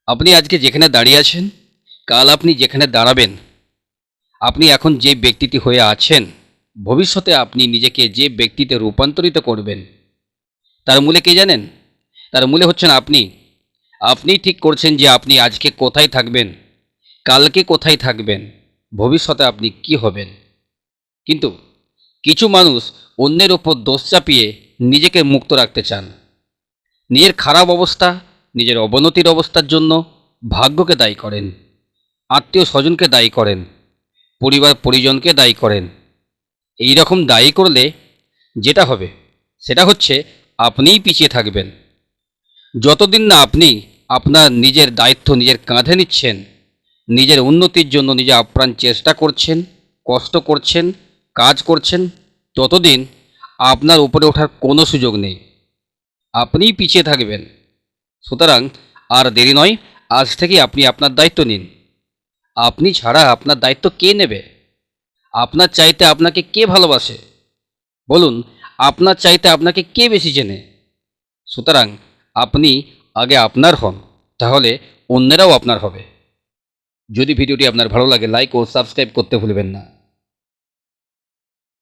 আপনি আজকে যেখানে দাঁড়িয়ে আছেন, কাল আপনি যেখানে দাঁড়াবেন, আপনি এখন যে ব্যক্তিটি হয়ে আছেন, ভবিষ্যতে আপনি নিজেকে যে ব্যক্তিতে রূপান্তরিত করবেন, তার মূলে কে জানেন? তার মূলে হচ্ছেন আপনি। আপনিই ঠিক করছেন যে আপনি আজকে কোথায় থাকবেন, কালকে কোথায় থাকবেন, ভবিষ্যতে আপনি কি হবেন। কিন্তু কিছু মানুষ অন্যের ওপর দোষ চাপিয়ে নিজেকে মুক্ত রাখতে চান। নিজের খারাপ অবস্থা, নিজের অবনতির অবস্থার জন্য ভাগ্যকে দায়ী করেন, আত্মীয় স্বজনকে দায়ী করেন, পরিবার পরিজনকে দায়ী করেন। এই রকম দায়ী করলে যেটা হবে সেটা হচ্ছে আপনিই পিছিয়ে থাকবেন। যতদিন না আপনি আপনার নিজের দায়িত্ব নিজের কাঁধে নিচ্ছেন, নিজের উন্নতির জন্য নিজে আপ্রাণ চেষ্টা করছেন, কষ্ট করছেন, কাজ করছেন, ততদিন আপনার উপরে ওঠার কোনো সুযোগ নেই। আপনিই পিছিয়ে থাকবেন। সুতরাং আর দেরি নয়, আজ থেকেই আপনি আপনার দায়িত্ব নিন। আপনি ছাড়া আপনার দায়িত্ব কে নেবে? আপনার চাইতে আপনাকে কে ভালোবাসে? বলুন, আপনার চাইতে আপনাকে কে বেশি চেনে? সুতরাং আপনি আগে আপনার হন, তাহলে অন্যেরাও আপনার হবে। যদি ভিডিওটি আপনার ভালো লাগে, লাইক ও সাবস্ক্রাইব করতে ভুলবেন না।